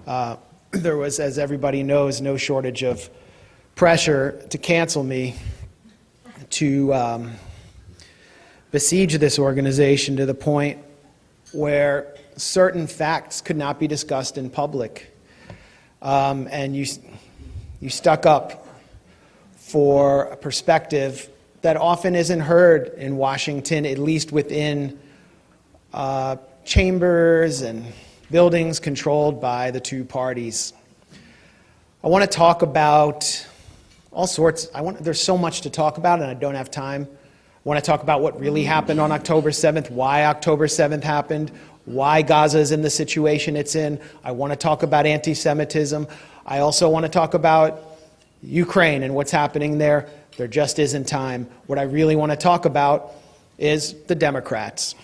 There was, as everybody knows, no shortage of pressure to cancel me, to besiege this organization to the point where certain facts could not be discussed in public. And you stuck up for a perspective that often isn't heard in Washington, at least within chambers and buildings controlled by the two parties. I want to talk about all sorts. There's so much to talk about, and I don't have time. I want to talk about what really happened on October 7th, why October 7th happened, why Gaza is in the situation it's in. I want to talk about anti-Semitism. I also want to talk about Ukraine and what's happening there. There just isn't time. What I really want to talk about is the Democrats.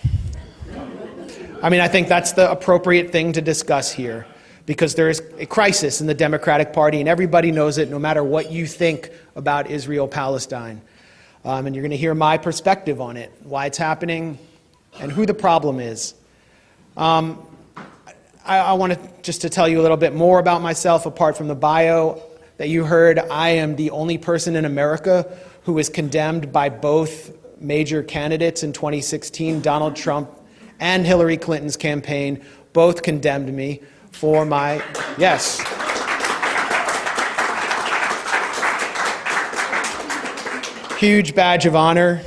I think that's the appropriate thing to discuss here, because there is a crisis in the Democratic Party, and everybody knows it, no matter what you think about Israel-Palestine. And you're going to hear my perspective on it, why it's happening, and who the problem is. I want to tell you a little bit more about myself, apart from the bio that you heard. I am the only person in America who was condemned by both major candidates in 2016, Donald Trump and Hillary Clinton's campaign. Both condemned me for my, yes. Huge badge of honor.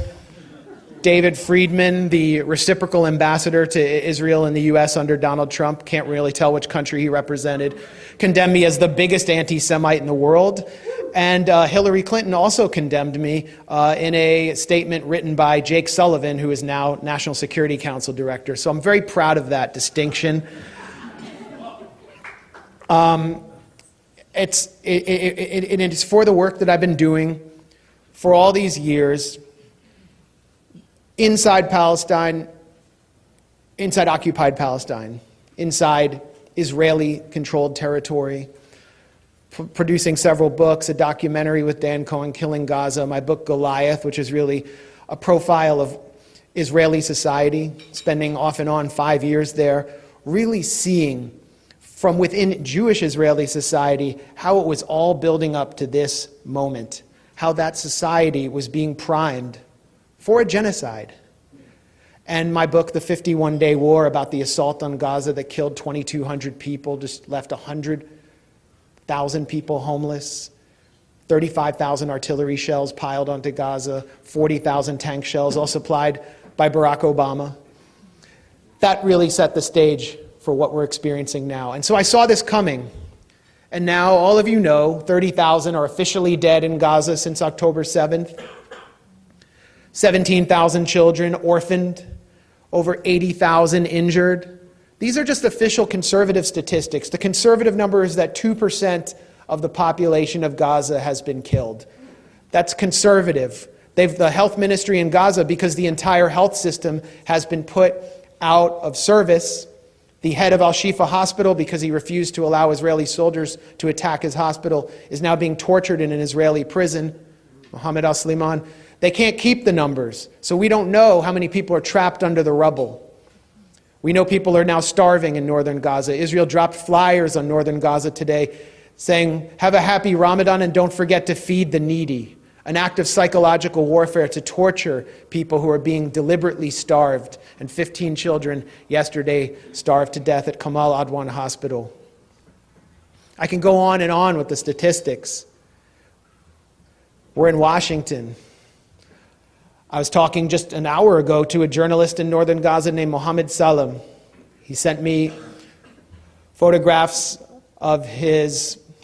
David Friedman, the reciprocal ambassador to Israel in the US under Donald Trump, can't really tell which country he represented, condemned me as the biggest anti-Semite in the world. And Hillary Clinton also condemned me in a statement written by Jake Sullivan, who is now National Security Council Director. So I'm very proud of that distinction. It's for the work that I've been doing for all these years inside Palestine, inside occupied Palestine, inside Israeli-controlled territory, producing several books, a documentary with Dan Cohen, Killing Gaza, my book Goliath, which is really a profile of Israeli society, spending off and on 5 years there, really seeing from within Jewish Israeli society how it was all building up to this moment, how that society was being primed for a genocide. And my book, The 51-Day War, about the assault on Gaza that killed 2,200 people, just left 100,000 people homeless, 35,000 artillery shells piled onto Gaza, 40,000 tank shells, all supplied by Barack Obama. That really set the stage for what we're experiencing now. And so I saw this coming. And now all of you know 30,000 are officially dead in Gaza since October 7th. 17,000 children orphaned, over 80,000 injured. These are just official conservative statistics. The conservative number is that 2% of the population of Gaza has been killed. That's conservative. The health ministry in Gaza, because the entire health system has been put out of service. The head of Al-Shifa Hospital, because he refused to allow Israeli soldiers to attack his hospital, is now being tortured in an Israeli prison, Mohammed al-Sliman. They can't keep the numbers, so we don't know how many people are trapped under the rubble. We know people are now starving in northern Gaza. Israel dropped flyers on northern Gaza today saying, "Have a happy Ramadan and don't forget to feed the needy." An act of psychological warfare to torture people who are being deliberately starved. And 15 children yesterday starved to death at Kamal Adwan Hospital. I can go on with the statistics. We're in Washington. I was talking just an hour ago to a journalist in northern Gaza named Mohammed Salem. He sent me photographs of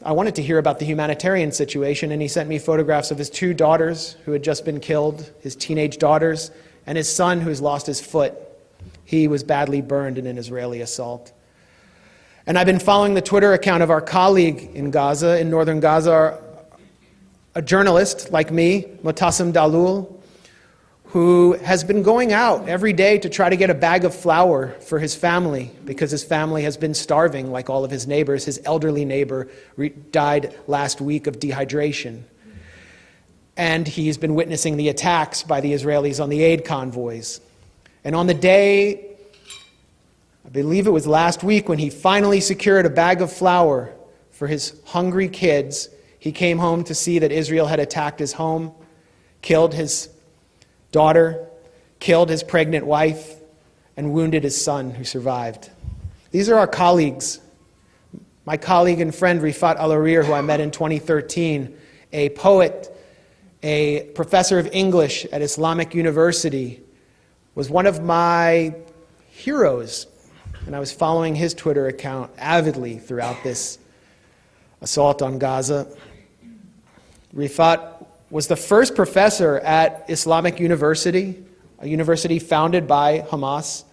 I wanted to hear about the humanitarian situation, and he sent me photographs of his 2 daughters who had just been killed, his teenage daughters, and his son who's lost his foot. He was badly burned in an Israeli assault. And I've been following the Twitter account of our colleague in Gaza, in northern Gaza, a journalist like me, Motassim Dalul, who has been going out every day to try to get a bag of flour for his family, because his family has been starving like all of his neighbors. His elderly neighbor died last week of dehydration. And he's been witnessing the attacks by the Israelis on the aid convoys. And on the day I believe it was last week when he finally secured a bag of flour for his hungry kids. He came home to see that Israel had attacked his home, killed his daughter, killed his pregnant wife, and wounded his son, who survived. These are our colleagues. My colleague and friend Rifat Al-Arir, who I met in 2013, a poet, a professor of English at Islamic University, was one of my heroes, and I was following his Twitter account avidly throughout this assault on Gaza. Rifat was the first professor at Islamic University, a university founded by Hamas,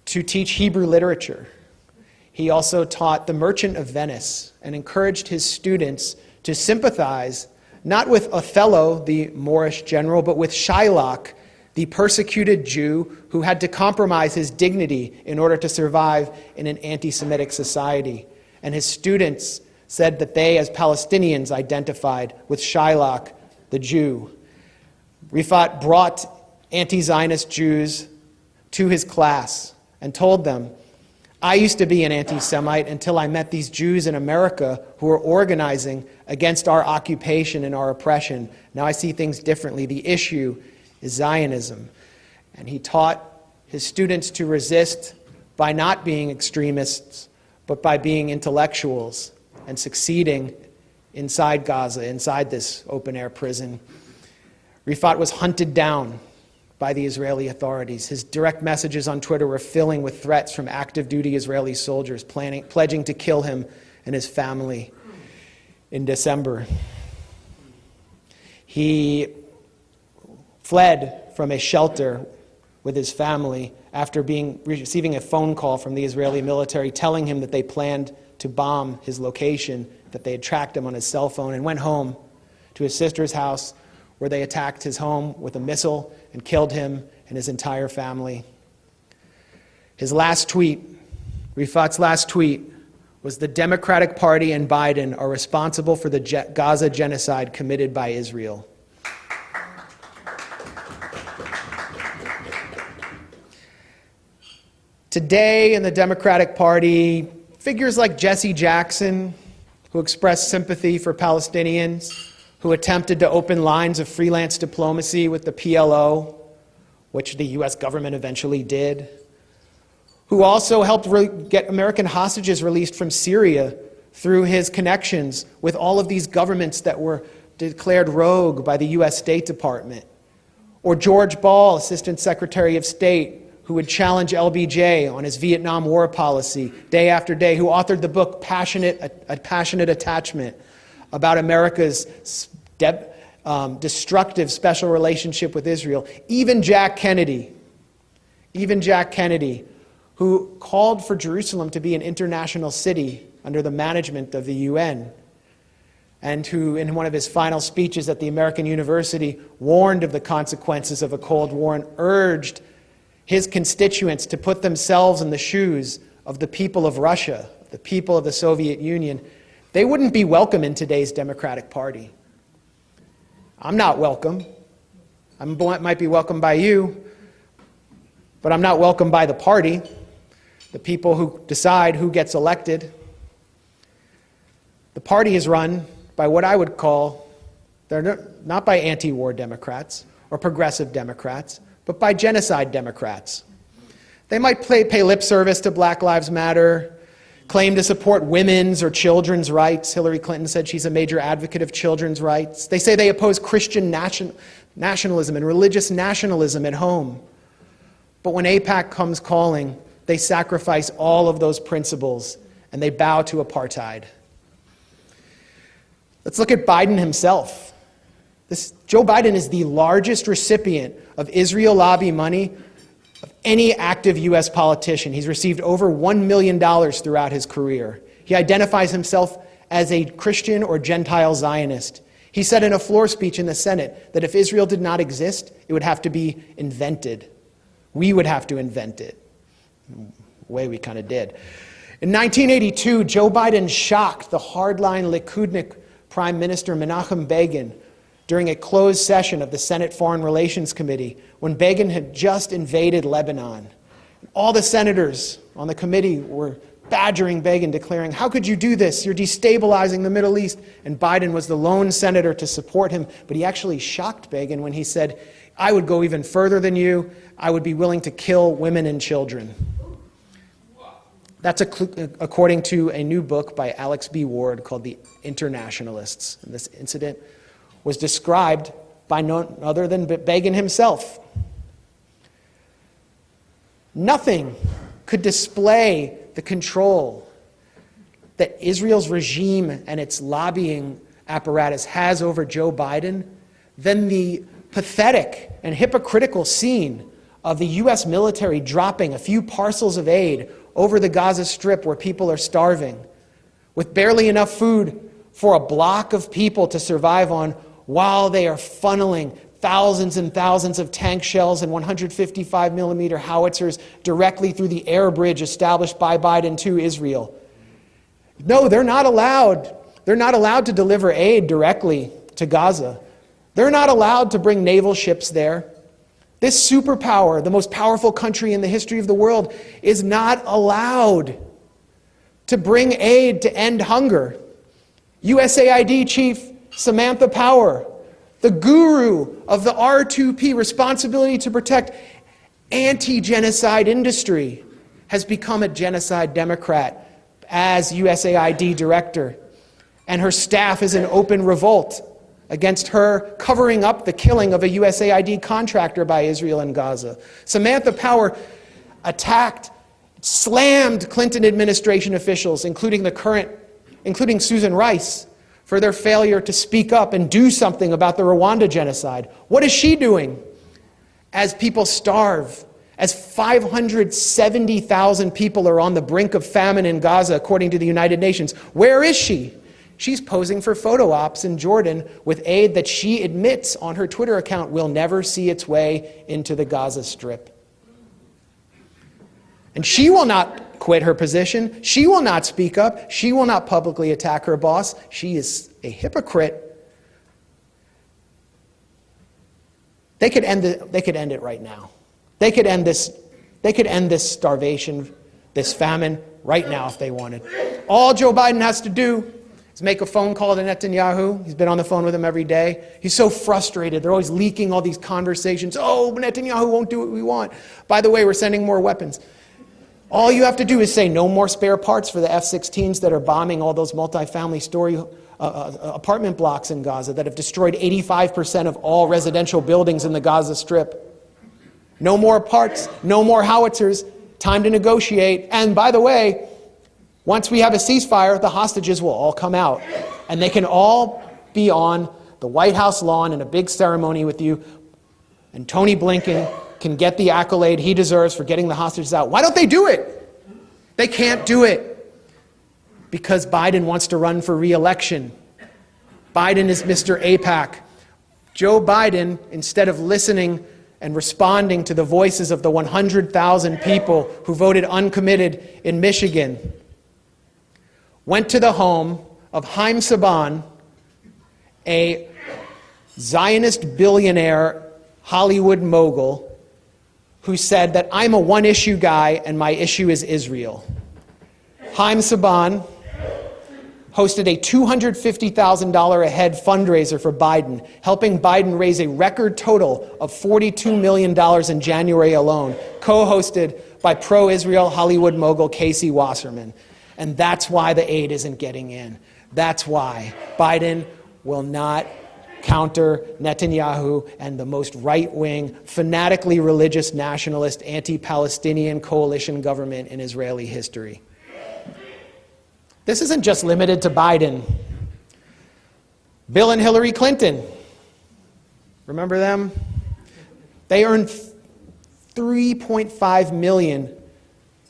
to teach Hebrew literature. He also taught The Merchant of Venice and encouraged his students to sympathize not with Othello, the Moorish general, but with Shylock, the persecuted Jew who had to compromise his dignity in order to survive in an anti-Semitic society. And his students said that they, as Palestinians, identified with Shylock, the Jew. Rifat brought anti-Zionist Jews to his class and told them, I used to be an anti-Semite until I met these Jews in America who were organizing against our occupation and our oppression. Now I see things differently. The issue is Zionism. And he taught his students to resist by not being extremists, but by being intellectuals and succeeding inside Gaza, inside this open-air prison. Rifat was hunted down by the Israeli authorities. His direct messages on Twitter were filling with threats from active-duty Israeli soldiers pledging to kill him and his family in December. He fled from a shelter with his family after receiving a phone call from the Israeli military telling him that they planned to bomb his location, that they had tracked him on his cell phone, and went home to his sister's house, where they attacked his home with a missile and killed him and his entire family. His last tweet, Rifat's last tweet, was the Democratic Party and Biden are responsible for the Gaza genocide committed by Israel. Today in the Democratic Party, figures like Jesse Jackson, who expressed sympathy for Palestinians, who attempted to open lines of freelance diplomacy with the PLO, which the US government eventually did, who also helped get American hostages released from Syria through his connections with all of these governments that were declared rogue by the US State Department, or George Ball, Assistant Secretary of State, who would challenge LBJ on his Vietnam War policy day after day, who authored the book A Passionate Attachment about America's destructive special relationship with Israel. Even Jack Kennedy, who called for Jerusalem to be an international city under the management of the UN, and who, in one of his final speeches at the American University, warned of the consequences of a Cold War and urged his constituents to put themselves in the shoes of the people of Russia, the people of the Soviet Union. They wouldn't be welcome in today's Democratic Party. I'm not welcome. I might be welcomed by you, but I'm not welcomed by the party, the people who decide who gets elected. The party is run by what I would call, they're not by anti-war Democrats or progressive Democrats, but by genocide Democrats. They might pay lip service to Black Lives Matter, claim to support women's or children's rights. Hillary Clinton said she's a major advocate of children's rights. They say they oppose Christian nationalism and religious nationalism at home. But when AIPAC comes calling, they sacrifice all of those principles and they bow to apartheid. Let's look at Biden himself. Joe Biden is the largest recipient of Israel lobby money of any active U.S. politician. He's received over $1 million throughout his career. He identifies himself as a Christian or Gentile Zionist. He said in a floor speech in the Senate that if Israel did not exist, it would have to be invented. We would have to invent it. The way we kind of did. In 1982, Joe Biden shocked the hardline Likudnik Prime Minister Menachem Begin during a closed session of the Senate Foreign Relations Committee when Begin had just invaded Lebanon. All the senators on the committee were badgering Begin, declaring, "How could you do this? You're destabilizing the Middle East." And Biden was the lone senator to support him, but he actually shocked Begin when he said, "I would go even further than you. I would be willing to kill women and children." That's according to a new book by Alex B. Ward called The Internationalists. And this incident was described by none other than Begin himself. Nothing could display the control that Israel's regime and its lobbying apparatus has over Joe Biden than the pathetic and hypocritical scene of the U.S. military dropping a few parcels of aid over the Gaza Strip where people are starving, with barely enough food for a block of people to survive on, while they are funneling thousands and thousands of tank shells and 155 millimeter howitzers directly through the air bridge established by Biden to Israel. No, they're not allowed. They're not allowed to deliver aid directly to Gaza. They're not allowed to bring naval ships there. This superpower, the most powerful country in the history of the world, is not allowed to bring aid to end hunger. USAID Chief Samantha Power, the guru of the R2P, responsibility to protect anti-genocide industry, has become a genocide Democrat as USAID director. And her staff is in open revolt against her covering up the killing of a USAID contractor by Israel in Gaza. Samantha Power attacked, slammed Clinton administration officials, including Susan Rice, for their failure to speak up and do something about the Rwanda genocide. What is she doing as people starve, as 570,000 people are on the brink of famine in Gaza, according to the United Nations? Where is she? She's posing for photo ops in Jordan with aid that she admits on her Twitter account will never see its way into the Gaza Strip. And she will not quit her position. She will not speak up. She will not publicly attack her boss. She is a hypocrite. They could end it right now. They could end this starvation, this famine right now if they wanted. All Joe Biden has to do is make a phone call to Netanyahu. He's been on the phone with him every day. He's so frustrated. They're always leaking all these conversations. Oh, Netanyahu won't do what we want. By the way, we're sending more weapons. All you have to do is say no more spare parts for the F-16s that are bombing all those multifamily story apartment blocks in Gaza that have destroyed 85% of all residential buildings in the Gaza Strip. No more parts, no more howitzers, time to negotiate. And by the way, once we have a ceasefire, the hostages will all come out. And they can all be on the White House lawn in a big ceremony with you. And Tony Blinken can get the accolade he deserves for getting the hostages out. Why don't they do it? They can't do it because Biden wants to run for re-election. Biden is Mr. AIPAC. Joe Biden, instead of listening and responding to the voices of the 100,000 people who voted uncommitted in Michigan, went to the home of Haim Saban, a Zionist billionaire Hollywood mogul, who said that I'm a one-issue guy and my issue is Israel. Haim Saban hosted a $250,000 a head fundraiser for Biden, helping Biden raise a record total of $42 million in January alone, co-hosted by pro-Israel Hollywood mogul Casey Wasserman. And that's why the aid isn't getting in. That's why Biden will not counter Netanyahu and the most right-wing, fanatically religious, nationalist, anti-Palestinian coalition government in Israeli history. This isn't just limited to Biden. Bill and Hillary Clinton, remember them? They earned $3.5 million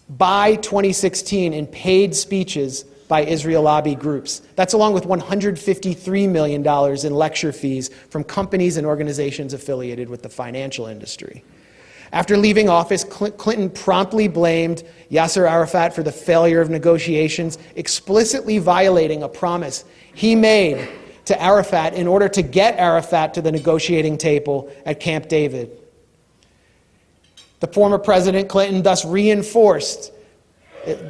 by 2016 in paid speeches by Israel lobby groups. That's along with $153 million in lecture fees from companies and organizations affiliated with the financial industry. After leaving office, Clinton promptly blamed Yasser Arafat for the failure of negotiations, explicitly violating a promise he made to Arafat in order to get Arafat to the negotiating table at Camp David. The former President Clinton thus reinforced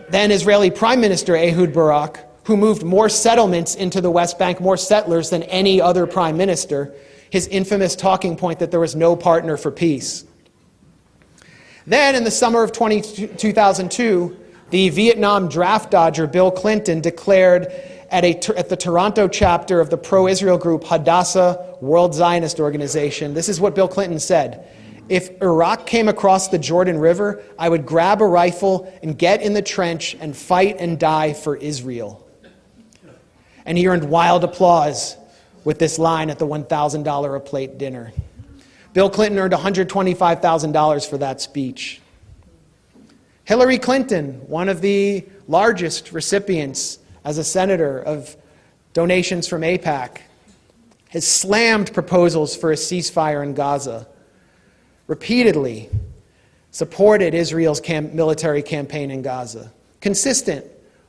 then Israeli Prime Minister Ehud Barak, who moved more settlements into the West Bank, more settlers than any other prime minister, his infamous talking point that there was no partner for peace. Then, in the summer of 2002, the Vietnam draft dodger Bill Clinton declared at the Toronto chapter of the pro-Israel group Hadassah World Zionist Organization, this is what Bill Clinton said: "If Iraq came across the Jordan River, I would grab a rifle and get in the trench and fight and die for Israel." And he earned wild applause with this line at the $1,000 a plate dinner. Bill Clinton earned $125,000 for that speech. Hillary Clinton, one of the largest recipients as a senator of donations from AIPAC, has slammed proposals for a ceasefire in Gaza, repeatedly supported Israel's military campaign in Gaza, consistent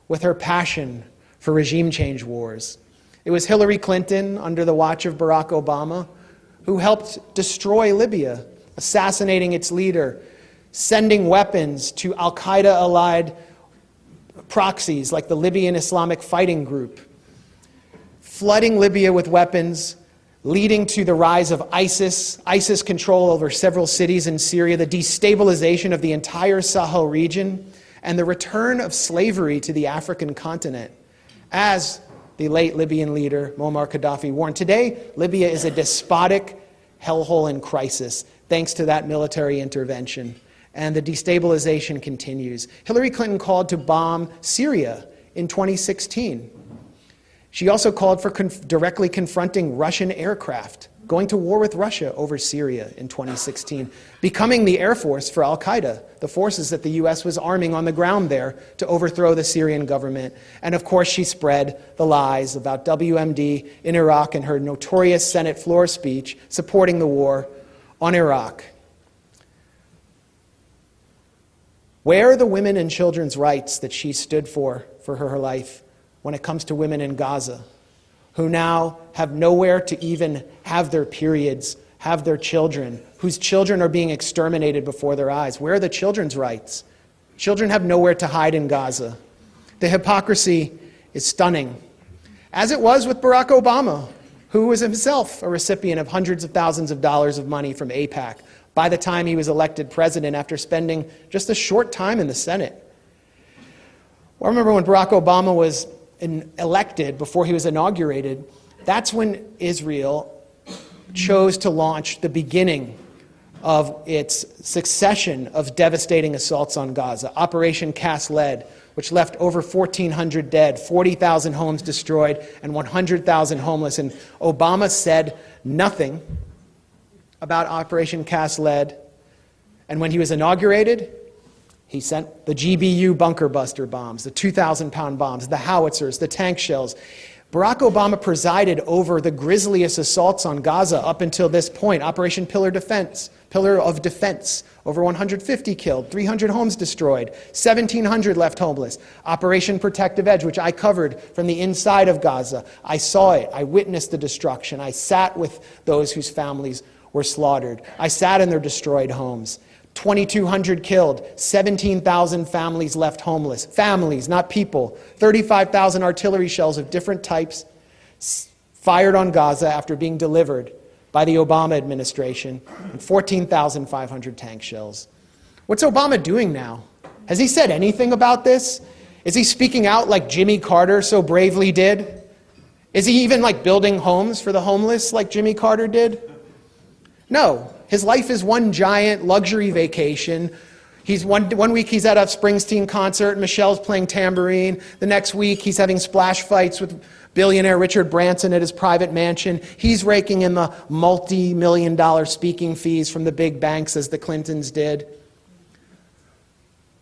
with her passion for regime change wars. It was Hillary Clinton, under the watch of Barack Obama, who helped destroy Libya, assassinating its leader, sending weapons to al-Qaeda-allied proxies like the Libyan Islamic Fighting Group, flooding Libya with weapons, leading to the rise of ISIS control over several cities in Syria, the destabilization of the entire Sahel region, and the return of slavery to the African continent. As the late Libyan leader Muammar Gaddafi warned, today Libya is a despotic hellhole in crisis thanks to that military intervention, and the destabilization continues. Hillary Clinton called to bomb Syria in 2016. She also called for directly confronting Russian aircraft, going to war with Russia over Syria in 2016, becoming the air force for al-Qaeda, the forces that the U.S. was arming on the ground there to overthrow the Syrian government. And of course, she spread the lies about WMD in Iraq in her notorious Senate floor speech supporting the war on Iraq. Where are the women and children's rights that she stood for her life when it comes to women in Gaza, who now have nowhere to even have their periods, have their children, whose children are being exterminated before their eyes? Where are the children's rights? Children have nowhere to hide in Gaza. The hypocrisy is stunning, as it was with Barack Obama, who was himself a recipient of hundreds of thousands of dollars of money from AIPAC by the time he was elected president after spending just a short time in the Senate. I remember when Barack Obama was elected, before he was inaugurated, that's when Israel chose to launch the beginning of its succession of devastating assaults on Gaza. Operation Cast Lead, which left over 1,400 dead, 40,000 homes destroyed, and 100,000 homeless. And Obama said nothing about Operation Cast Lead. And when he was inaugurated, he sent the GBU bunker buster bombs, the 2,000-pound bombs, the howitzers, the tank shells. Barack Obama presided over the grisliest assaults on Gaza up until this point. Operation Pillar of Defense, over 150 killed, 300 homes destroyed, 1,700 left homeless. Operation Protective Edge, which I covered from the inside of Gaza. I saw it. I witnessed the destruction. I sat with those whose families were slaughtered. I sat in their destroyed homes. 2,200 killed, 17,000 families left homeless. Families, not people. 35,000 artillery shells of different types fired on Gaza after being delivered by the Obama administration, and 14,500 tank shells. What's Obama doing now? Has he said anything about this? Is he speaking out like Jimmy Carter so bravely did? Is he even like building homes for the homeless like Jimmy Carter did? No. His life is one giant luxury vacation. He's one week he's at a Springsteen concert, Michelle's playing tambourine. The next week he's having splash fights with billionaire Richard Branson at his private mansion. He's raking in the multi-million-dollar speaking fees from the big banks as the Clintons did.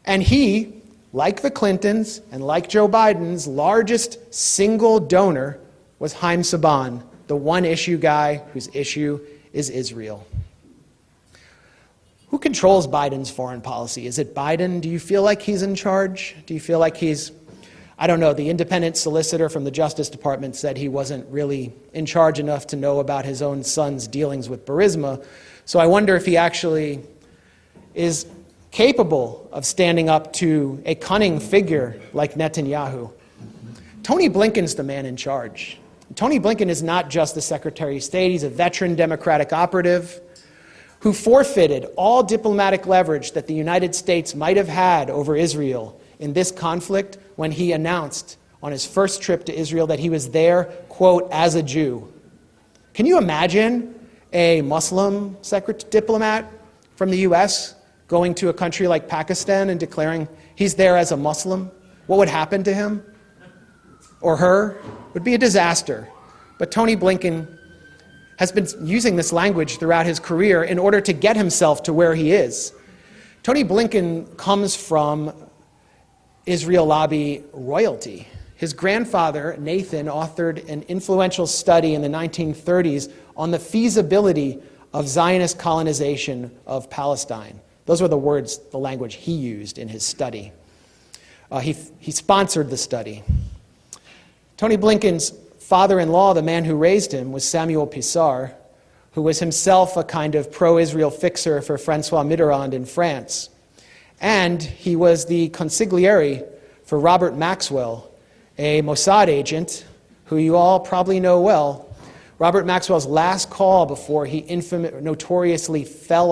And he, like the Clintons and like Joe Biden's largest single donor, was Haim Saban, the one-issue guy whose issue is Israel. Who controls Biden's foreign policy? Is it Biden? Do you feel like he's in charge? Do you feel like he's, I don't know, the independent solicitor from the Justice Department said he wasn't really in charge enough to know about his own son's dealings with Burisma. So I wonder if he actually is capable of standing up to a cunning figure like Netanyahu. Tony Blinken's the man in charge. Tony Blinken is not just the Secretary of State, he's a veteran Democratic operative who forfeited all diplomatic leverage that the United States might have had over Israel in this conflict when he announced on his first trip to Israel that he was there, quote, as a Jew. Can you imagine a Muslim diplomat from the US going to a country like Pakistan and declaring he's there as a Muslim? What would happen to him or her? It would be a disaster. But Tony Blinken has been using this language throughout his career in order to get himself to where he is. Tony Blinken comes from Israel lobby royalty. His grandfather, Nathan, authored an influential study in the 1930s on the feasibility of Zionist colonization of Palestine. Those were the words, the language he used in his study. He sponsored the study. Tony Blinken's father-in-law, the man who raised him, was Samuel Pisar, who was himself a kind of pro-Israel fixer for François Mitterrand in France. And he was the consigliere for Robert Maxwell, a Mossad agent who you all probably know well. Robert Maxwell's last call before he mysteriously fell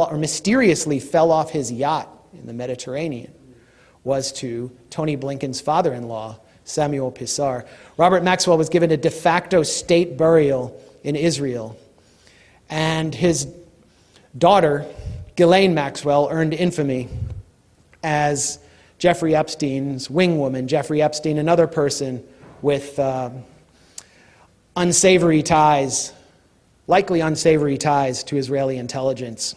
off his yacht in the Mediterranean was to Tony Blinken's father-in-law, Samuel Pisar. Robert Maxwell was given a de facto state burial in Israel, and his daughter, Ghislaine Maxwell, earned infamy as Jeffrey Epstein's wingwoman. Jeffrey Epstein, another person with unsavory ties, likely unsavory ties to Israeli intelligence.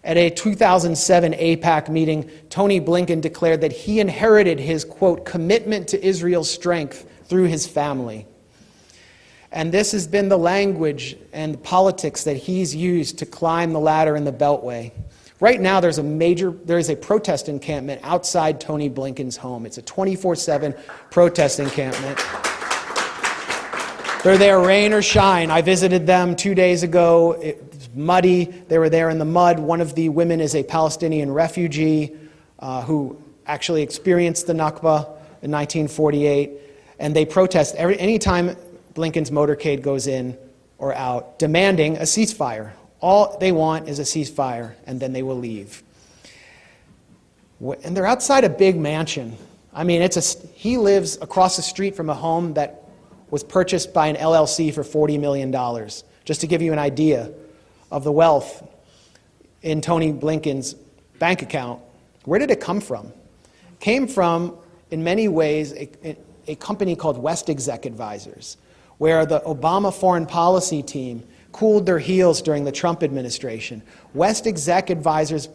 At a 2007 AIPAC meeting, Tony Blinken declared that he inherited his, quote, commitment to Israel's strength through his family. And this has been the language and the politics that he's used to climb the ladder in the Beltway. Right now, there is a protest encampment outside Tony Blinken's home. It's a 24/7 protest encampment. They're there rain or shine. I visited them 2 days ago. It's muddy. They were there in the mud. One of the women is a Palestinian refugee who actually experienced the Nakba in 1948. And they protest anytime Blinken's motorcade goes in or out, demanding a ceasefire. All they want is a ceasefire, and then they will leave. And they're outside a big mansion. I mean, he lives across the street from a home that was purchased by an LLC for $40 million, just to give you an idea of the wealth in Tony Blinken's bank account. Where did it come from? It came from, in many ways, a company called West Exec Advisors, where the Obama foreign policy team cooled their heels during the Trump administration. West Exec Advisors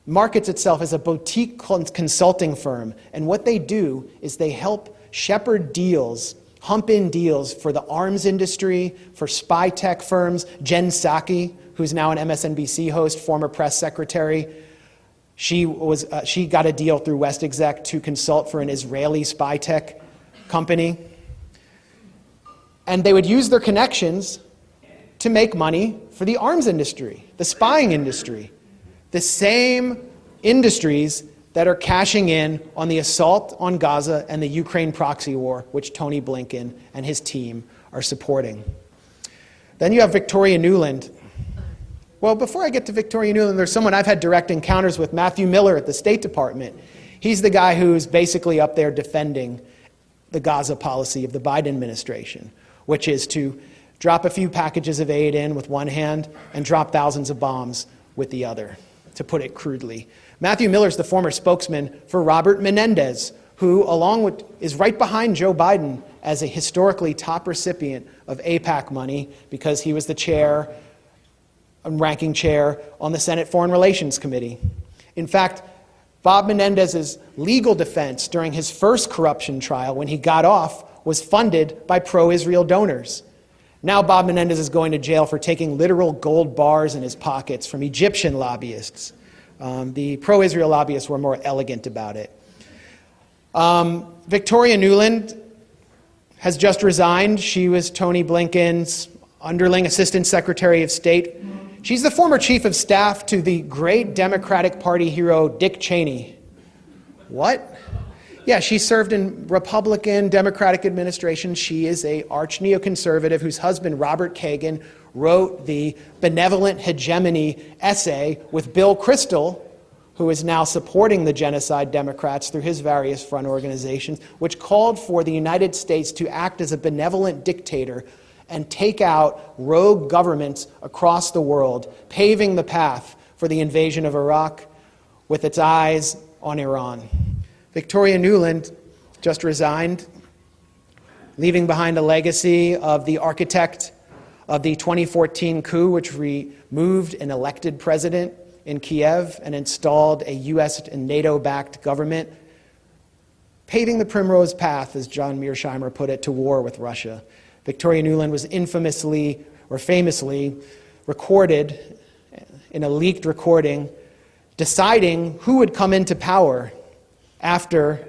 markets itself as a boutique consulting firm, and what they do is they help shepherd deals, hump in deals for the arms industry, for spy tech firms. Jen Psaki, who's now an MSNBC host, former press secretary, she got a deal through West Exec to consult for an Israeli spy tech company. And they would use their connections to make money for the arms industry, the spying industry, the same industries that are cashing in on the assault on Gaza and the Ukraine proxy war, which Tony Blinken and his team are supporting. Then you have Victoria Nuland. Well, before I get to Victoria Nuland, there's someone I've had direct encounters with, Matthew Miller at the State Department. He's the guy who's basically up there defending the Gaza policy of the Biden administration, which is to drop a few packages of aid in with one hand and drop thousands of bombs with the other, to put it crudely. Matthew Miller is the former spokesman for Robert Menendez, who is right behind Joe Biden as a historically top recipient of AIPAC money because he was the chair, ranking chair on the Senate Foreign Relations Committee. In fact, Bob Menendez's legal defense during his first corruption trial when he got off was funded by pro-Israel donors. Now Bob Menendez is going to jail for taking literal gold bars in his pockets from Egyptian lobbyists. The pro-Israel lobbyists were more elegant about it. Victoria Nuland has just resigned. She was Tony Blinken's underling assistant secretary of state. She's the former chief of staff to the great Democratic Party hero Dick Cheney. What? Yeah, she served in Republican, Democratic administrations. She is an arch neoconservative whose husband, Robert Kagan, wrote the Benevolent Hegemony essay with Bill Kristol, who is now supporting the Genocide Democrats through his various front organizations, which called for the United States to act as a benevolent dictator and take out rogue governments across the world, paving the path for the invasion of Iraq with its eyes on Iran. Victoria Nuland just resigned, leaving behind a legacy of the architect of the 2014 coup, which removed an elected president in Kiev and installed a US and NATO-backed government, paving the primrose path, as John Mearsheimer put it, to war with Russia. Victoria Nuland was infamously or famously recorded in a leaked recording deciding who would come into power after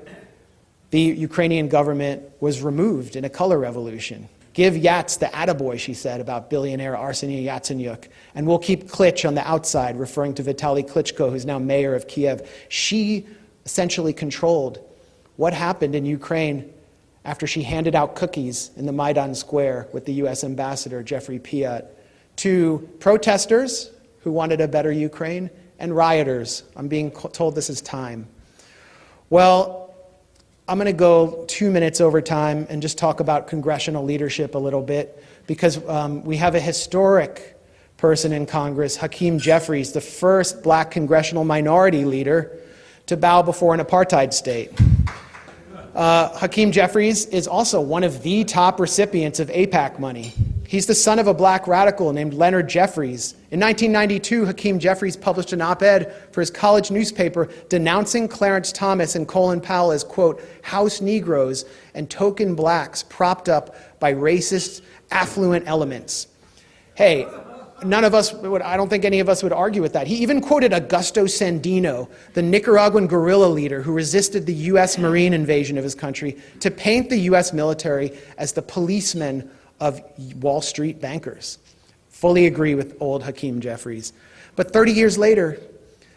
the Ukrainian government was removed in a color revolution. Give Yats the attaboy, she said, about billionaire Arseniy Yatsenyuk, and we'll keep Klitsch on the outside, referring to Vitaly Klitschko, who's now mayor of Kiev. She essentially controlled what happened in Ukraine after she handed out cookies in the Maidan Square with the US ambassador, Jeffrey Piat, to protesters who wanted a better Ukraine and rioters. I'm being told this is time. Well, I'm going to go 2 minutes over time and just talk about congressional leadership a little bit, because we have a historic person in Congress, Hakeem Jeffries, the first black congressional minority leader to bow before an apartheid state. Hakeem Jeffries is also one of the top recipients of AIPAC money. He's the son of a black radical named Leonard Jeffries. In 1992, Hakeem Jeffries published an op-ed for his college newspaper denouncing Clarence Thomas and Colin Powell as, quote, house Negroes and token blacks propped up by racist, affluent elements. Hey, none of us would, I don't think any of us would argue with that. He even quoted Augusto Sandino, the Nicaraguan guerrilla leader who resisted the US Marine invasion of his country, to paint the US military as the policemen of Wall Street bankers. Fully agree with old Hakeem Jeffries. But 30 years later,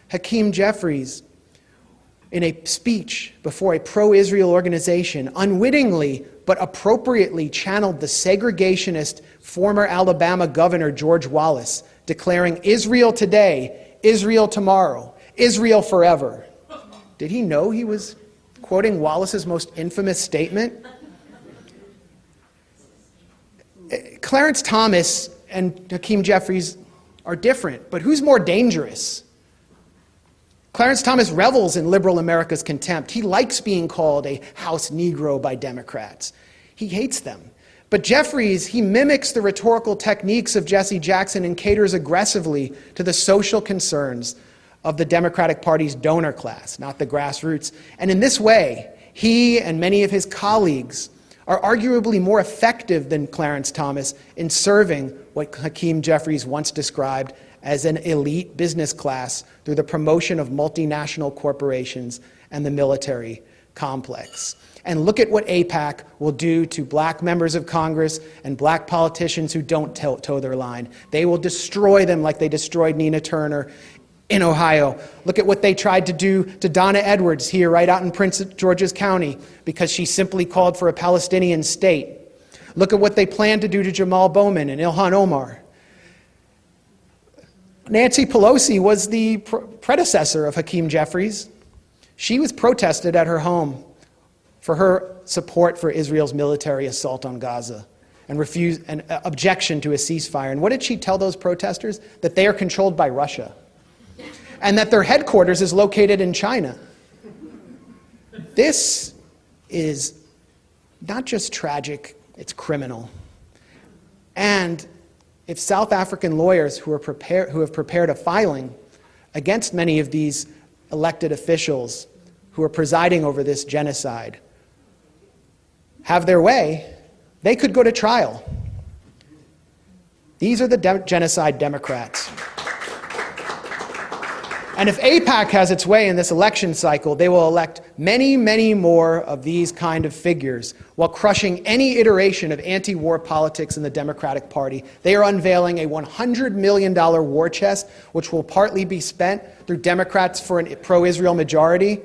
Hakeem Jeffries, in a speech before a pro-Israel organization, unwittingly but appropriately channeled the segregationist former Alabama governor George Wallace, declaring Israel today, Israel tomorrow, Israel forever. Did he know he was quoting Wallace's most infamous statement? Clarence Thomas and Hakeem Jeffries are different, but who's more dangerous? Clarence Thomas revels in liberal America's contempt. He likes being called a house Negro by Democrats. He hates them. But Jeffries, he mimics the rhetorical techniques of Jesse Jackson and caters aggressively to the social concerns of the Democratic Party's donor class, not the grassroots. And in this way, he and many of his colleagues are arguably more effective than Clarence Thomas in serving what Hakeem Jeffries once described as an elite business class through the promotion of multinational corporations and the military complex. And look at what AIPAC will do to black members of Congress and black politicians who don't toe their line. They will destroy them like they destroyed Nina Turner in Ohio. Look at what they tried to do to Donna Edwards here right out in Prince George's County because she simply called for a Palestinian state. Look at what they planned to do to Jamal Bowman and Ilhan Omar. Nancy Pelosi was the predecessor of Hakeem Jeffries. She was protested at her home for her support for Israel's military assault on Gaza and objection to a ceasefire. And what did she tell those protesters? That they are controlled by Russia and that their headquarters is located in China. This is not just tragic, it's criminal. And if South African lawyers who have prepared a filing against many of these elected officials who are presiding over this genocide have their way, they could go to trial. These are the Genocide Democrats. And if AIPAC has its way in this election cycle, they will elect many, many more of these kind of figures while crushing any iteration of anti-war politics in the Democratic Party. They are unveiling a $100 million war chest, which will partly be spent through Democrats for a pro-Israel majority,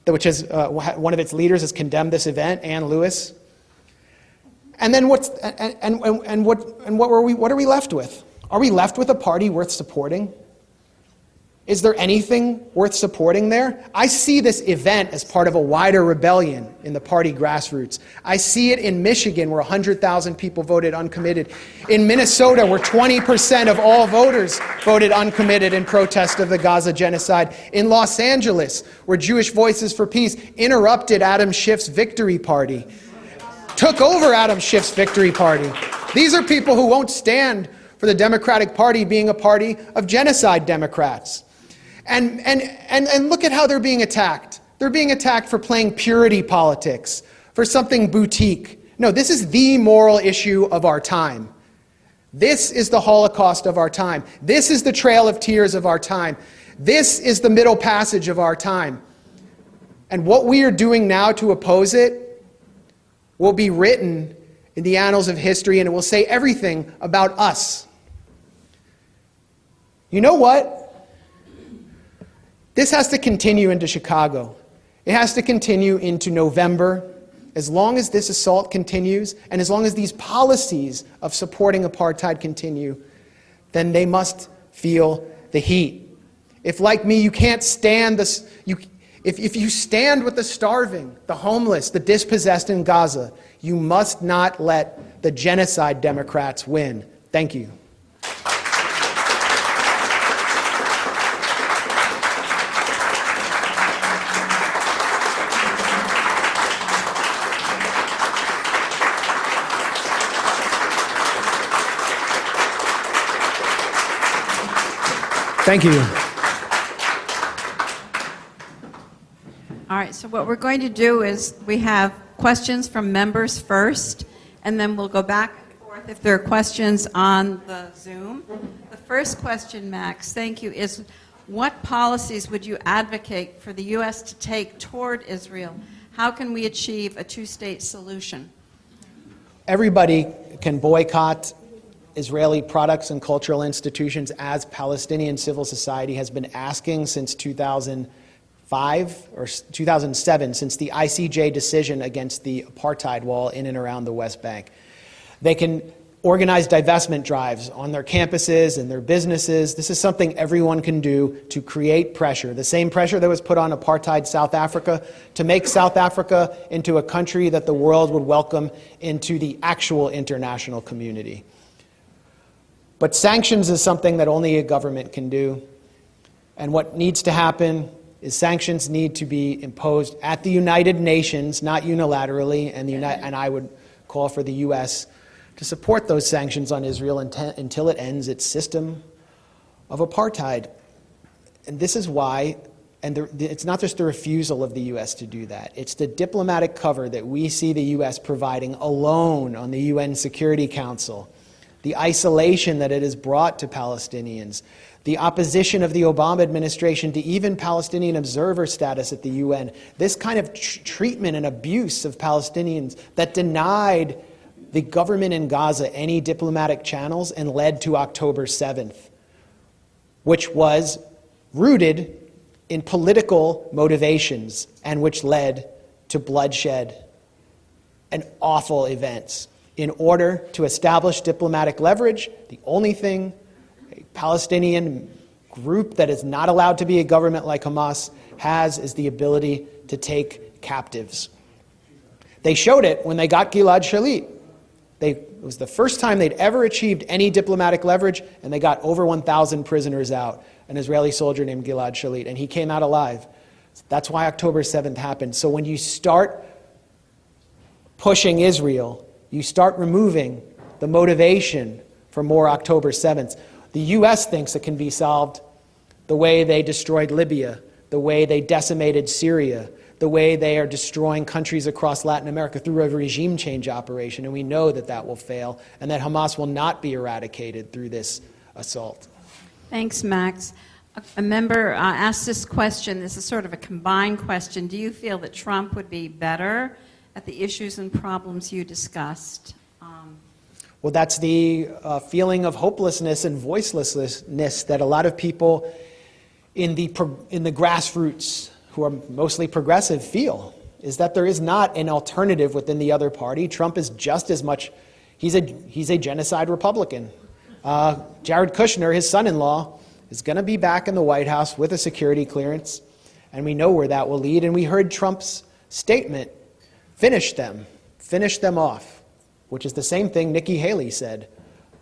which is one of its leaders has condemned this event, Ann Lewis. And then what are we left with? Are we left with a party worth supporting? Is there anything worth supporting there? I see this event as part of a wider rebellion in the party grassroots. I see it in Michigan, where 100,000 people voted uncommitted. In Minnesota, where 20% of all voters voted uncommitted in protest of the Gaza genocide. In Los Angeles, where Jewish Voices for Peace interrupted Adam Schiff's victory party, took over Adam Schiff's victory party. These are people who won't stand for the Democratic Party being a party of genocide Democrats. And look at how they're being attacked. They're being attacked for playing purity politics, for something boutique. No, this is the moral issue of our time. This is the Holocaust of our time. This is the Trail of Tears of our time. This is the Middle Passage of our time. And what we are doing now to oppose it will be written in the annals of history, and it will say everything about us. You know what? This has to continue into Chicago. It has to continue into November. As long as this assault continues, and as long as these policies of supporting apartheid continue, then they must feel the heat. If, like me, you can't stand this, if you stand with the starving, the homeless, the dispossessed in Gaza, you must not let the Genocide Democrats win. Thank you. Thank you. All right, so what we're going to do is we have questions from members first, and then we'll go back and forth if there are questions on the Zoom. The first question, Max, thank you, is what policies would you advocate for the U.S. to take toward Israel? How can we achieve a two-state solution? Everybody can boycott Israeli products and cultural institutions, as Palestinian civil society has been asking since 2005 or 2007, since the ICJ decision against the apartheid wall in and around the West Bank. They can organize divestment drives on their campuses and their businesses. This is something everyone can do to create pressure, the same pressure that was put on apartheid South Africa, to make South Africa into a country that the world would welcome into the actual international community. But sanctions is something that only a government can do. And what needs to happen is sanctions need to be imposed at the United Nations, not unilaterally, and I would call for the U.S. to support those sanctions on Israel until it ends its system of apartheid. And this is why, and it's not just the refusal of the U.S. to do that, it's the diplomatic cover that we see the U.S. providing alone on the UN Security Council, the isolation that it has brought to Palestinians, the opposition of the Obama administration to even Palestinian observer status at the UN, this kind of treatment and abuse of Palestinians that denied the government in Gaza any diplomatic channels and led to October 7th, which was rooted in political motivations and which led to bloodshed and awful events. In order to establish diplomatic leverage, the only thing a Palestinian group that is not allowed to be a government like Hamas has is the ability to take captives. They showed it when they got Gilad Shalit. It was the first time they'd ever achieved any diplomatic leverage, and they got over 1,000 prisoners out, an Israeli soldier named Gilad Shalit, and he came out alive. That's why October 7th happened. So when you start pushing Israel, you start removing the motivation for more October 7th. The U.S. thinks it can be solved the way they destroyed Libya, the way they decimated Syria, the way they are destroying countries across Latin America through a regime change operation, and we know that that will fail, and that Hamas will not be eradicated through this assault. Thanks, Max. A member asked this question. This is sort of a combined question. Do you feel that Trump would be better at the issues and problems you discussed? Well, that's the feeling of hopelessness and voicelessness that a lot of people in the grassroots, who are mostly progressive, feel, is that there is not an alternative within the other party. Trump is just as much, he's a genocide Republican. Jared Kushner, his son-in-law, is going to be back in the White House with a security clearance, and we know where that will lead. And we heard Trump's statement, finish them off, which is the same thing Nikki Haley said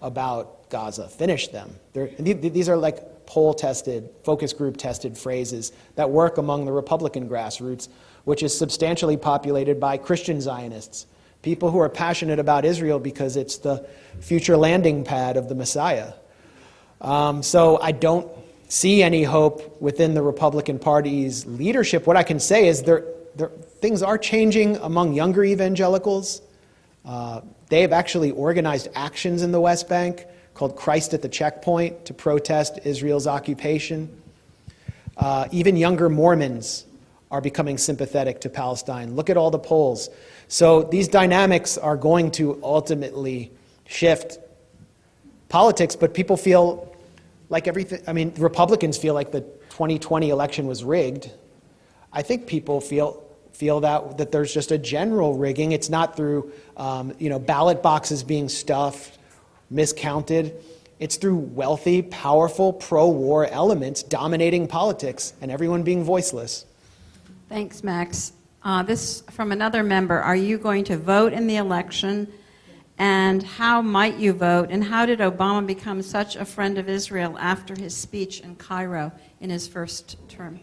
about Gaza, finish them. These are like poll-tested, focus group-tested phrases that work among the Republican grassroots, which is substantially populated by Christian Zionists, people who are passionate about Israel because it's the future landing pad of the Messiah. So I don't see any hope within the Republican Party's leadership. What I can say is things are changing among younger evangelicals. They have actually organized actions in the West Bank called Christ at the Checkpoint to protest Israel's occupation. Even younger Mormons are becoming sympathetic to Palestine. Look at all the polls. So these dynamics are going to ultimately shift politics, but people feel like everything, Republicans feel like the 2020 election was rigged. I think people feel that there's just a general rigging. It's not through ballot boxes being stuffed, miscounted. It's through wealthy, powerful, pro-war elements dominating politics and everyone being voiceless. Thanks, Max. This from another member. Are you going to vote in the election? And how might you vote? And how did Obama become such a friend of Israel after his speech in Cairo in his first term?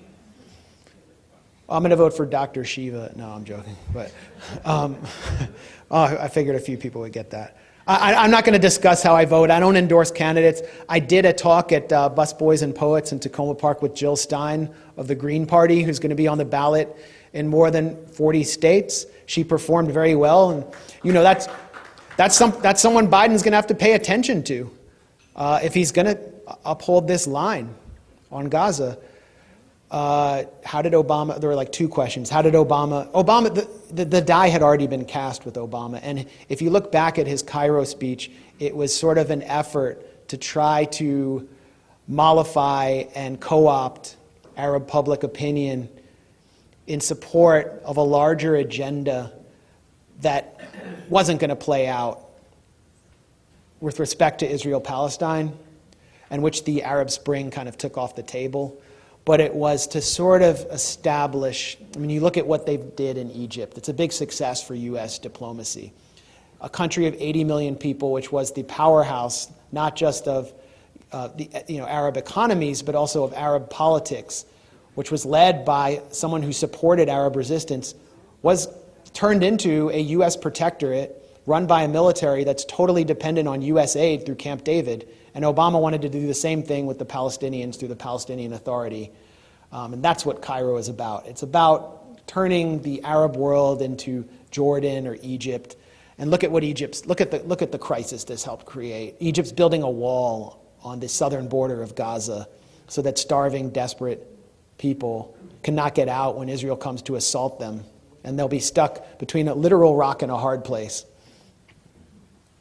I'm going to vote for Dr. Shiva. No, I'm joking. But I figured a few people would get that. I'm not going to discuss how I vote. I don't endorse candidates. I did a talk at Bus Boys and Poets in Tacoma Park with Jill Stein of the Green Party, who's going to be on the ballot in more than 40 states. She performed very well. And, that's someone Biden's going to have to pay attention to if he's going to uphold this line on Gaza. How did Obama, there were like two questions. How did Obama, the die had already been cast with Obama. And if you look back at his Cairo speech, it was sort of an effort to try to mollify and co-opt Arab public opinion in support of a larger agenda that wasn't going to play out with respect to Israel-Palestine, and which the Arab Spring kind of took off the table. But it was to sort of establish, you look at what they did in Egypt. It's a big success for U.S. diplomacy. A country of 80 million people, which was the powerhouse, not just of Arab economies, but also of Arab politics, which was led by someone who supported Arab resistance, was turned into a U.S. protectorate run by a military that's totally dependent on U.S. aid through Camp David. And Obama wanted to do the same thing with the Palestinians through the Palestinian Authority. And that's what Cairo is about. It's about turning the Arab world into Jordan or Egypt. And look at what look at the crisis this helped create. Egypt's building a wall on the southern border of Gaza so that starving, desperate people cannot get out when Israel comes to assault them. And they'll be stuck between a literal rock and a hard place.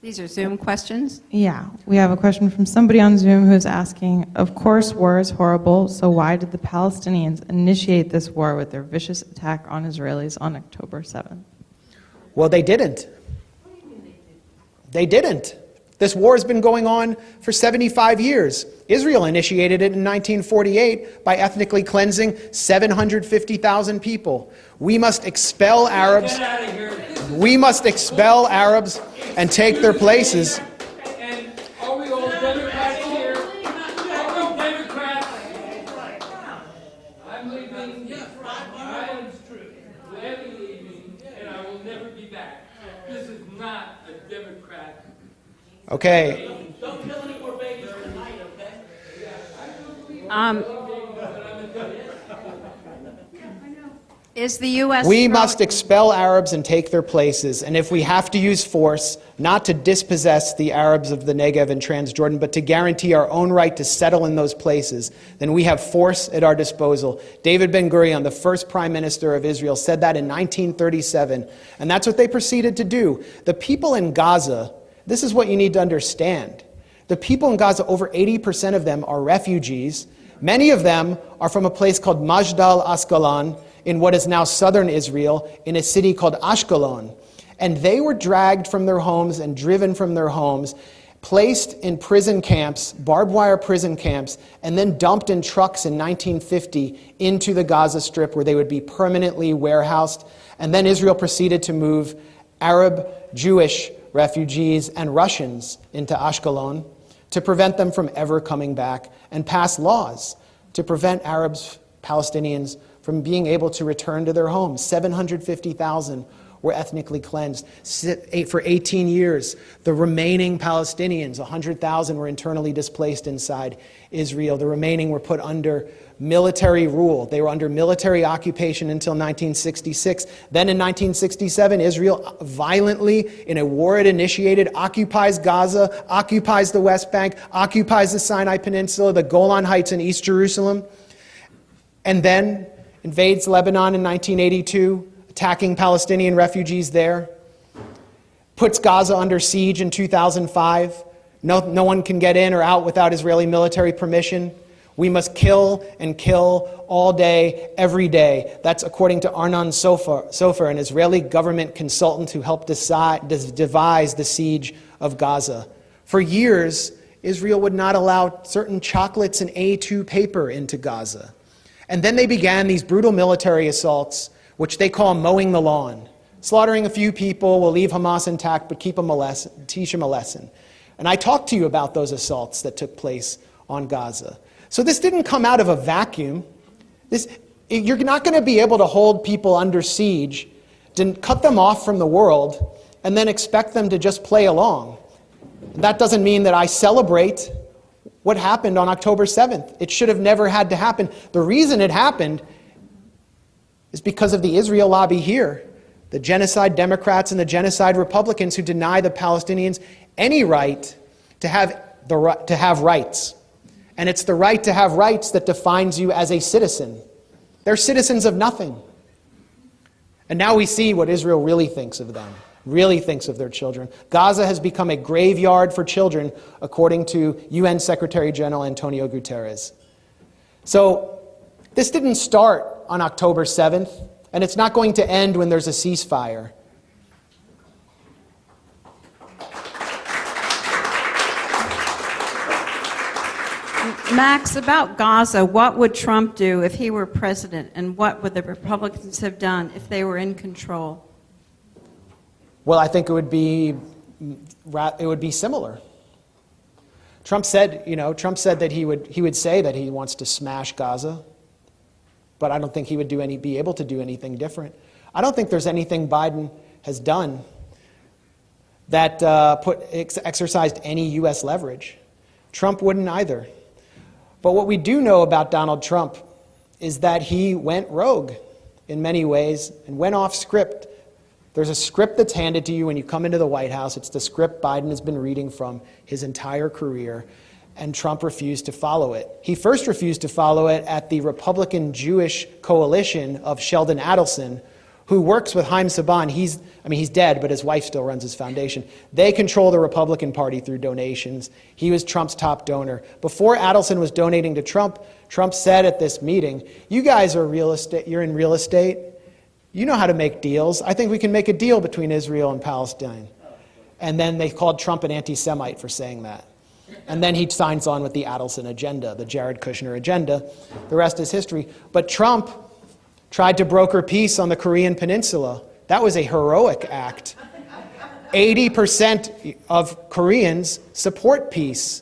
These are Zoom questions. Yeah, we have a question from somebody on Zoom who's asking, of course war is horrible, so why did the Palestinians initiate this war with their vicious attack on Israelis on October 7th? Well, they didn't. They didn't. This war has been going on for 75 years. Israel initiated it in 1948 by ethnically cleansing 750,000 people. We must expel Arabs. We must expel Arabs and take their places. And are we all Democrats here? Are we Democrats? I'm leaving. I am gladly leaving, and I will never be back. This is not a Democrat. Okay. Don't kill any more babies tonight, okay? Is the U.S. We throwing- must expel Arabs and take their places, and if we have to use force, not to dispossess the Arabs of the Negev and Transjordan, but to guarantee our own right to settle in those places, then we have force at our disposal. David Ben-Gurion, the first prime minister of Israel, said that in 1937, and that's what they proceeded to do. The people in Gaza, this is what you need to understand. The people in Gaza, over 80% of them are refugees. Many of them are from a place called Majdal Asqalon, in what is now southern Israel, in a city called Ashkelon. And they were dragged from their homes and driven from their homes, placed in prison camps, barbed wire prison camps, and then dumped in trucks in 1950 into the Gaza Strip, where they would be permanently warehoused. And then Israel proceeded to move Arab, Jewish refugees and Russians into Ashkelon to prevent them from ever coming back, and pass laws to prevent Arabs, Palestinians, from being able to return to their homes. 750,000 were ethnically cleansed. For 18 years, the remaining Palestinians, 100,000, were internally displaced inside Israel. The remaining were put under military rule. They were under military occupation until 1966. Then in 1967, Israel violently, in a war it initiated, occupies Gaza, occupies the West Bank, occupies the Sinai Peninsula, the Golan Heights in East Jerusalem, and then invades Lebanon in 1982, attacking Palestinian refugees there, puts Gaza under siege in 2005. No one can get in or out without Israeli military permission. We must kill and kill all day, every day. That's according to Arnon Sofer, an Israeli government consultant who helped devise the siege of Gaza. For years, Israel would not allow certain chocolates and A2 paper into Gaza. And then they began these brutal military assaults, which they call mowing the lawn. Slaughtering a few people, will leave Hamas intact, but teach them a lesson. And I talked to you about those assaults that took place on Gaza. So this didn't come out of a vacuum. You're not going to be able to hold people under siege, to cut them off from the world, and then expect them to just play along. That doesn't mean that I celebrate what happened on October 7th. It should have never had to happen. The reason it happened is because of the Israel lobby here, the Genocide Democrats and the Genocide Republicans, who deny the Palestinians any right to have rights. And it's the right to have rights that defines you as a citizen. They're citizens of nothing. And now we see what Israel really thinks of them, really thinks of their children. Gaza has become a graveyard for children, according to UN Secretary General Antonio Guterres. So this didn't start on October 7th, and it's not going to end when there's a ceasefire. Max, about Gaza, what would Trump do if he were president, and what would the Republicans have done if they were in control? Well, I think it would be similar. Trump said that he would say that he wants to smash Gaza, but I don't think he would be able to do anything different. I don't think there's anything Biden has done that exercised any U.S. leverage. Trump wouldn't either. But what we do know about Donald Trump is that he went rogue in many ways and went off script. There's a script that's handed to you when you come into the White House. It's the script Biden has been reading from his entire career, and Trump refused to follow it. He first refused to follow it at the Republican Jewish coalition of Sheldon Adelson, who works with Haim Saban. He's dead, but his wife still runs his foundation. They control the Republican Party through donations. He was Trump's top donor. Before Adelson was donating to Trump, Trump said at this meeting, "You guys are real estate. You're in real estate. You know how to make deals. I think we can make a deal between Israel and Palestine." And then they called Trump an anti-Semite for saying that. And then he signs on with the Adelson agenda, the Jared Kushner agenda. The rest is history. But Trump tried to broker peace on the Korean Peninsula. That was a heroic act. 80% of Koreans support peace,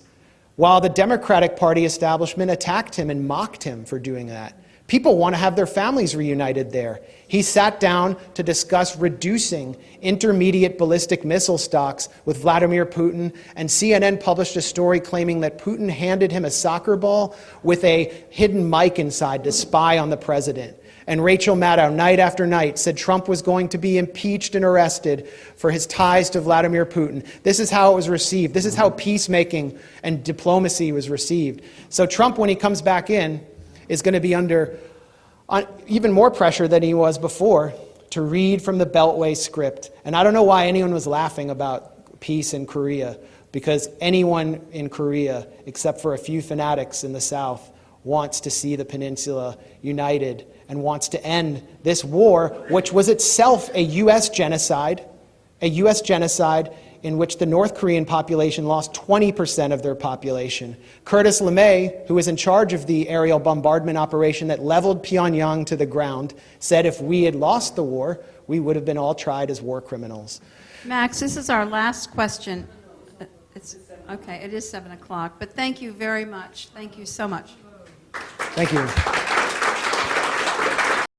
while the Democratic Party establishment attacked him and mocked him for doing that. People want to have their families reunited there. He sat down to discuss reducing intermediate ballistic missile stocks with Vladimir Putin, and CNN published a story claiming that Putin handed him a soccer ball with a hidden mic inside to spy on the president. And Rachel Maddow, night after night, said Trump was going to be impeached and arrested for his ties to Vladimir Putin. This is how it was received. This is how peacemaking and diplomacy was received. So Trump, when he comes back in, is going to be under even more pressure than he was before to read from the Beltway script. And I don't know why anyone was laughing about peace in Korea, because anyone in Korea, except for a few fanatics in the South, wants to see the peninsula united and wants to end this war, which was itself a U.S. genocide in which the North Korean population lost 20% of their population. Curtis LeMay, who was in charge of the aerial bombardment operation that leveled Pyongyang to the ground, said if we had lost the war, we would have been all tried as war criminals. Max, this is our last question. Okay, it is 7 o'clock, but thank you very much. Thank you so much. Thank you.